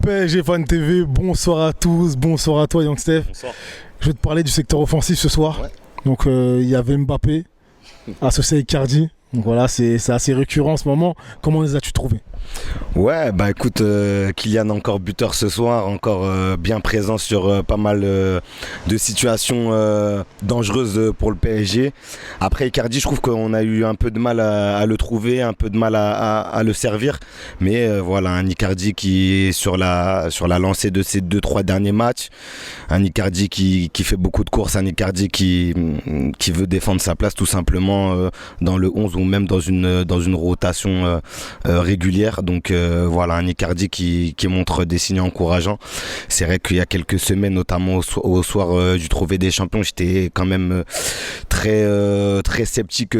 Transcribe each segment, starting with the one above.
PSG Fan TV, bonsoir à tous, bonsoir à toi Young Steph. Bonsoir. Je vais te parler du secteur offensif ce soir. Ouais. Donc il y avait Mbappé, associé avec Icardi. Donc voilà, c'est assez récurrent en ce moment. Comment les as-tu trouvés? Ouais, bah écoute, Kylian encore buteur ce soir, encore bien présent sur pas mal de situations dangereuses pour le PSG. Après Icardi, je trouve qu'on a eu un peu de mal à le trouver, un peu de mal à le servir. Mais voilà, un Icardi qui est sur la lancée de ces 2-3 derniers matchs. Un Icardi qui fait beaucoup de courses, un Icardi qui veut défendre sa place tout simplement dans le 11 ou même dans une rotation régulière. Donc voilà, un Icardi qui montre des signes encourageants. C'est vrai qu'il y a quelques semaines, notamment au soir du Trophée des Champions, j'étais quand même très sceptique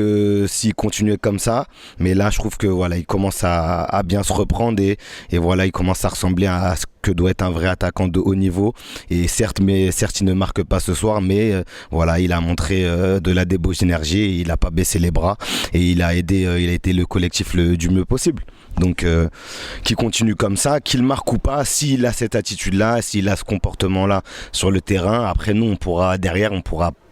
s'il continuait comme ça. Mais là, je trouve que voilà, il commence à bien se reprendre et voilà, il commence à ressembler à ce que doit être un vrai attaquant de haut niveau. Et certes, il ne marque pas ce soir, mais voilà, il a montré de la débauche d'énergie, et il n'a pas baissé les bras et il a aidé le collectif du mieux possible. Donc qu'il continue comme ça, qu'il marque ou pas, s'il a cette attitude-là, s'il a ce comportement-là sur le terrain, après nous on pourra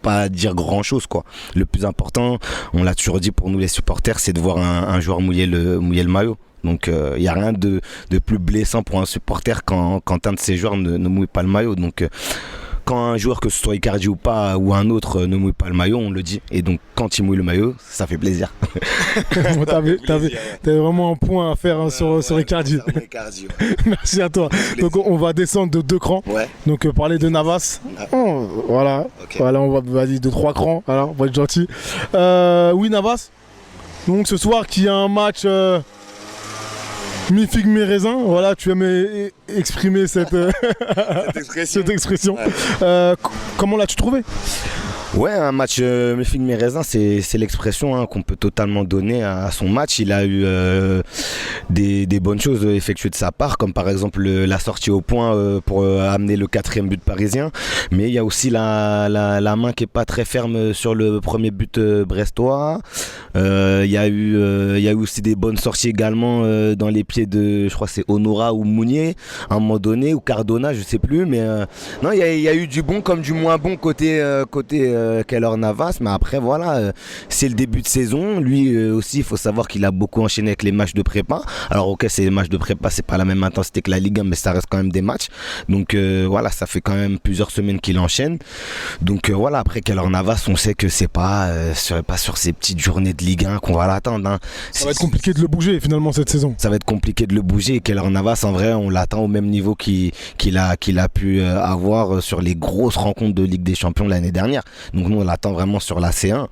pas dire grand chose quoi. Le plus important, on l'a toujours dit pour nous les supporters, c'est de voir un joueur mouiller le maillot. Donc il n'y a rien de plus blessant pour un supporter quand un de ces joueurs ne mouille pas le maillot. Donc quand un joueur, que ce soit Icardi ou pas, ou un autre, ne mouille pas le maillot, on le dit. Et donc quand il mouille le maillot, ça fait plaisir. Bon, t'avais vraiment un point à faire sur Icardi. Merci à toi. Donc on va descendre de 2 crans. Ouais. Donc parler de Navas. Oh, voilà. Okay. Voilà, on va de 3 crans. Alors, on va être gentil. Oui, Navas. Donc ce soir qui a un match mi-figue mi-raisin, voilà, tu aimes exprimer cette expression. Ouais. Comment l'as-tu trouvé? Ouais, un match mi-figue mi-raisin, c'est l'expression qu'on peut totalement donner à son match. Il a eu des bonnes choses effectuées de sa part, comme par exemple la sortie au point pour amener le 4e but parisien. Mais il y a aussi la main qui est pas très ferme sur le premier but brestois. Il y a eu aussi des bonnes sorties également dans les pieds de, je crois que c'est Honora ou Mounier à un moment donné, ou Cardona, je sais plus. Mais non, il y a eu du bon comme du moins bon côté Keylor Navas. Mais après voilà, c'est le début de saison. Lui aussi, il faut savoir qu'il a beaucoup enchaîné avec les matchs de prépa. Alors ok, c'est les matchs de prépa, c'est pas la même intensité que la Ligue 1, mais ça reste quand même des matchs. Donc voilà, ça fait quand même plusieurs semaines qu'il enchaîne. Donc voilà, après Keylor Navas, on sait que c'est pas sur ces petites journées de Ligue 1 qu'on va l'attendre. Ça va être compliqué de le bouger finalement cette saison. Ça va être compliqué de le bouger. Et Keylor Navas, en vrai, on l'attend au même niveau qu'il a pu avoir sur les grosses rencontres de Ligue des Champions l'année dernière. Donc nous, on l'attend vraiment sur la C1.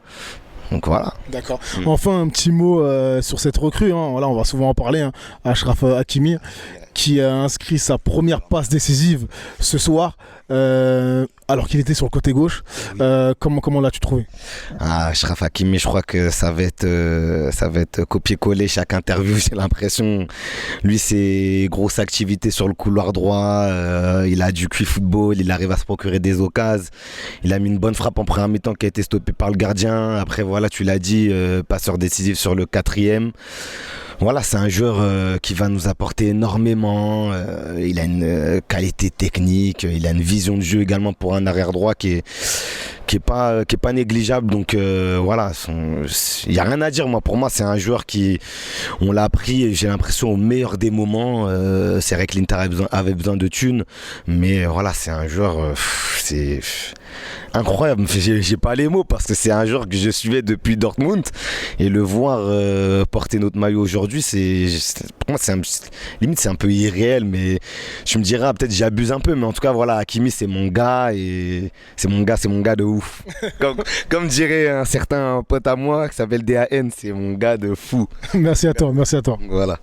Donc voilà. D'accord. Enfin, un petit mot sur cette recrue. Voilà, on va souvent en parler. Achraf Hakimi, qui a inscrit sa première passe décisive ce soir, alors qu'il était sur le côté gauche. Comment l'as-tu trouvé? Achraf Hakimi, je crois que ça va être copier-coller chaque interview, j'ai l'impression. Lui, c'est grosse activité sur le couloir droit. Il a du QI football, il arrive à se procurer des occasions. Il a mis une bonne frappe en première mi-temps qui a été stoppée par le gardien. Après, voilà, tu l'as dit, passeur décisif sur le 4e. Voilà, c'est un joueur qui va nous apporter énormément. Il a une qualité technique, il a une vision de jeu également pour un arrière droit qui est pas négligeable. Donc voilà, il y a rien à dire. Pour moi, c'est un joueur on l'a pris, j'ai l'impression, au meilleur des moments. C'est vrai que l'Inter avait besoin de thunes, mais voilà, c'est un joueur, c'est incroyable. J'ai pas les mots parce que c'est un joueur que je suivais depuis Dortmund, et le voir porter notre maillot aujourd'hui, pour moi, limite c'est un peu irréel. Mais je me dirais peut-être j'abuse un peu, mais en tout cas voilà, Hakimi, c'est mon gars, et c'est mon gars de ouf. comme dirait un certain pote à moi qui s'appelle DAN, c'est mon gars de fou. Merci à toi. Voilà.